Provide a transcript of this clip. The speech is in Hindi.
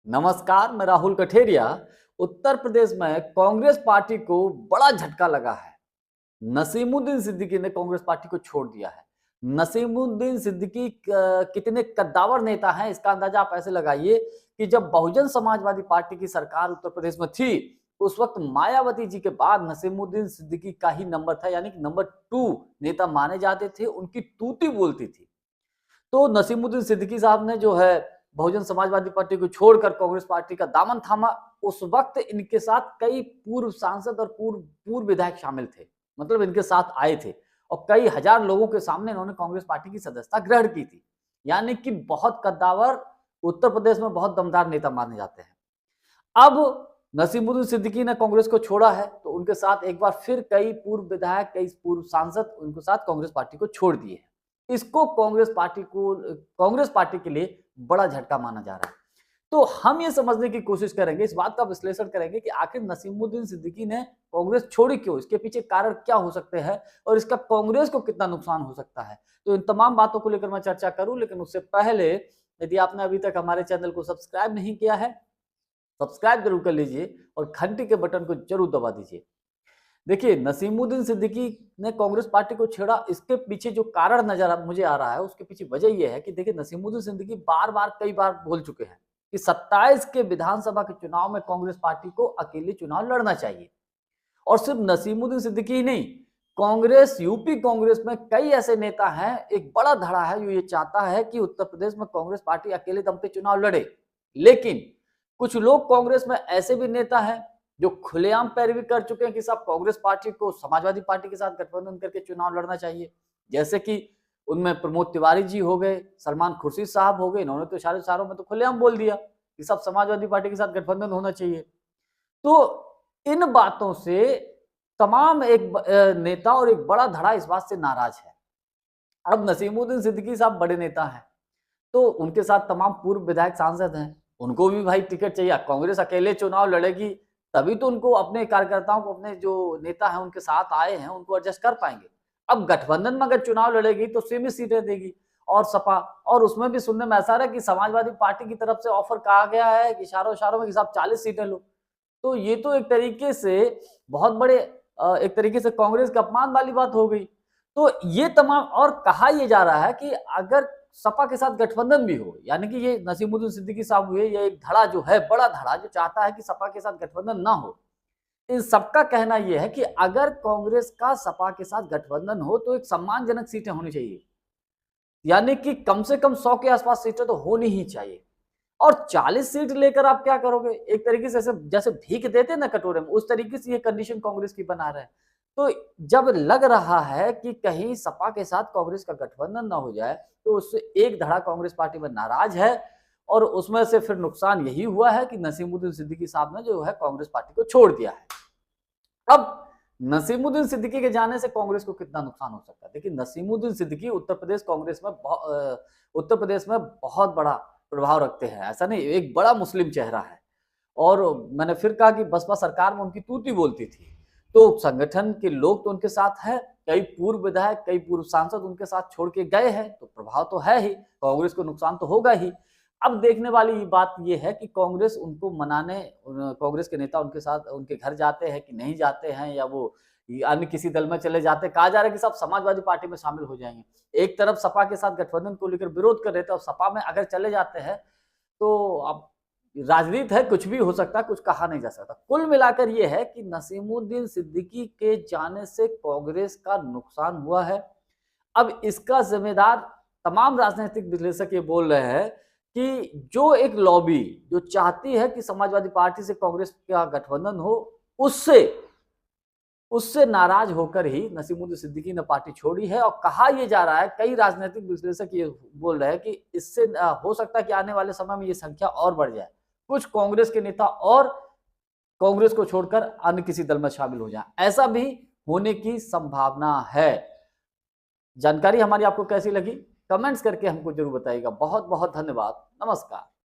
नमस्कार, मैं राहुल कठेरिया। उत्तर प्रदेश में कांग्रेस पार्टी को बड़ा झटका लगा है। नसीमुद्दीन सिद्दीकी ने कांग्रेस पार्टी को छोड़ दिया है। नसीमुद्दीन सिद्दीकी कितने कद्दावर नेता हैं, इसका अंदाजा आप ऐसे लगाइए कि जब बहुजन समाजवादी पार्टी की सरकार उत्तर प्रदेश में थी, उस वक्त मायावती जी के बाद नसीमुद्दीन सिद्दीकी का ही नंबर था, यानी कि नंबर 2 नेता माने जाते थे। उनकी तूती बोलती थी। तो नसीमुद्दीन सिद्दीकी साहब ने जो है बहुजन समाजवादी पार्टी को छोड़कर कांग्रेस पार्टी का दामन थामा। उस वक्त इनके साथ कई पूर्व सांसद और पूर्व विधायक शामिल थे, मतलब इनके साथ आए थे और कई हजार लोगों के सामने इन्होंने कांग्रेस पार्टी की सदस्यता ग्रहण की थी। यानी कि बहुत कद्दावर, उत्तर प्रदेश में बहुत दमदार नेता माने जाते हैं। अब नसीमुद्दीन सिद्दीकी ने कांग्रेस को छोड़ा है, तो उनके साथ एक बार फिर कई पूर्व विधायक, कई पूर्व सांसद उनके साथ कांग्रेस पार्टी को छोड़ दिए हैं। इसको कांग्रेस पार्टी के लिए बड़ा झटका माना जा रहा है। तो हम ये समझने की कोशिश करेंगे, इस बात का विश्लेषण करेंगे कि आखिर नसीमुद्दीन सिद्दीकी ने कांग्रेस छोड़ी क्यों, इसके पीछे कारण क्या हो सकते हैं और इसका कांग्रेस को कितना नुकसान हो सकता है। तो इन तमाम बातों को लेकर मैं चर्चा करूं, लेकिन उससे पहले यदि आपने अभी तक हमारे चैनल को सब्सक्राइब नहीं किया है, सब्सक्राइब जरूर कर लीजिए और घंटी के बटन को जरूर दबा दीजिए। देखिए, नसीमुद्दीन सिद्दीकी ने कांग्रेस पार्टी को छेड़ा, इसके पीछे जो कारण नजर मुझे आ रहा है, उसके पीछे वजह यह है कि देखिए, नसीमुद्दीन सिद्दीकी कई बार बोल चुके हैं कि 27 के विधानसभा के चुनाव में कांग्रेस पार्टी को अकेले चुनाव लड़ना चाहिए। और सिर्फ नसीमुद्दीन सिद्दीकी ही नहीं, कांग्रेस, यूपी कांग्रेस में कई ऐसे नेता हैं, एक बड़ा धड़ा है जो ये चाहता है कि उत्तर प्रदेश में कांग्रेस पार्टी अकेले दम पे चुनाव लड़े। लेकिन कुछ लोग कांग्रेस में ऐसे भी नेता हैं जो खुलेआम पैरवी कर चुके हैं कि साहब कांग्रेस पार्टी को समाजवादी पार्टी के साथ गठबंधन करके चुनाव लड़ना चाहिए। जैसे कि उनमें प्रमोद तिवारी जी हो गए, सलमान खुर्शीद साहब हो गए, इन्होंने तो इशारों में तो खुलेआम बोल दिया कि सब समाजवादी पार्टी के साथ गठबंधन होना चाहिए। तो इन बातों से तमाम एक नेता और एक बड़ा धड़ा इस बात से नाराज है। अब नसीमुद्दीन सिद्दीकी साहब बड़े नेता हैं, तो उनके साथ तमाम पूर्व विधायक सांसद हैं, उनको भी भाई टिकट चाहिए। कांग्रेस अकेले चुनाव लड़ेगी तभी तो उनको अपने कार्यकर्ताओं को, अपने जो नेता हैं उनके साथ आए हैं, उनको एडजस्ट कर पाएंगे। अब गठबंधन में अगर चुनाव लड़ेगी तो सीमित सीटें देगी और सपा, और उसमें भी सुनने में ऐसा है कि समाजवादी पार्टी की तरफ से ऑफर कहा गया है कि इशारों में कि साहब 40 सीटें लो। तो ये तो एक तरीके से बहुत बड़े एक तरीके से कांग्रेस का अपमान वाली बात हो गई। तो ये तमाम, और कहा यह जा रहा है कि अगर सपा के साथ गठबंधन भी हो, यानी कि ये नसीमुद्दीन सिद्दीकी साहब हुए, ये एक धड़ा जो है, बड़ा धड़ा जो चाहता है कि सपा के साथ गठबंधन ना हो। इन सबका कहना यह है कि अगर कांग्रेस का सपा के साथ गठबंधन हो तो एक सम्मानजनक सीटें होनी चाहिए, यानी कि कम से कम 100 के आसपास सीटें तो होनी ही चाहिए। और 40 सीट लेकर आप क्या करोगे? एक तरीके से जैसे भीख देते ना कटोरे में, उस तरीके से ये कंडीशन कांग्रेस की बना रहे हैं। तो जब लग रहा है कि कहीं सपा के साथ कांग्रेस का गठबंधन ना हो जाए, तो उससे एक धड़ा कांग्रेस पार्टी में नाराज है और उसमें से फिर नुकसान यही हुआ है कि नसीमुद्दीन सिद्दीकी साहब ने जो है कांग्रेस पार्टी को छोड़ दिया है। अब नसीमुद्दीन सिद्दीकी के जाने से कांग्रेस को कितना नुकसान हो सकता है? देखिए, नसीमुद्दीन सिद्दीकी उत्तर प्रदेश में बहुत बड़ा प्रभाव रखते हैं, ऐसा नहीं, एक बड़ा मुस्लिम चेहरा है। और मैंने फिर कहा कि बसपा सरकार में उनकी तूती बोलती थी, तो संगठन के लोग तो उनके साथ है, कई पूर्व विधायक, कई पूर्व सांसद उनके साथ छोड़ के गए हैं, तो प्रभाव तो है ही, कांग्रेस को नुकसान तो होगा ही। अब देखने वाली बात यह है कि कांग्रेस उनको मनाने, कांग्रेस के नेता उनके साथ उनके घर जाते हैं कि नहीं जाते हैं, या वो अन्य किसी दल में चले जाते हैं। कहा जा रहा है कि सब समाजवादी पार्टी में शामिल हो जाएंगे। एक तरफ सपा के साथ गठबंधन को लेकर विरोध कर रहे थे और सपा में अगर चले जाते हैं तो अब राजनीति है, कुछ भी हो सकता है, कुछ कहा नहीं जा सकता। कुल मिलाकर यह है कि नसीमुद्दीन सिद्दीकी के जाने से कांग्रेस का नुकसान हुआ है। अब इसका जिम्मेदार तमाम राजनीतिक विश्लेषक ये बोल रहे हैं कि जो एक लॉबी जो चाहती है कि समाजवादी पार्टी से कांग्रेस का गठबंधन हो, उससे नाराज होकर ही नसीमुद्दीन सिद्दीकी ने पार्टी छोड़ी है। और कहा यह जा रहा है, कई राजनीतिक विश्लेषक ये बोल रहे हैं कि इससे हो सकता है कि आने वाले समय में ये संख्या और बढ़ जाए, कुछ कांग्रेस के नेता और कांग्रेस को छोड़कर अन्य किसी दल में शामिल हो जाए, ऐसा भी होने की संभावना है। जानकारी हमारी आपको कैसी लगी? कमेंट्स करके हमको जरूर बताइएगा। बहुत बहुत धन्यवाद। नमस्कार।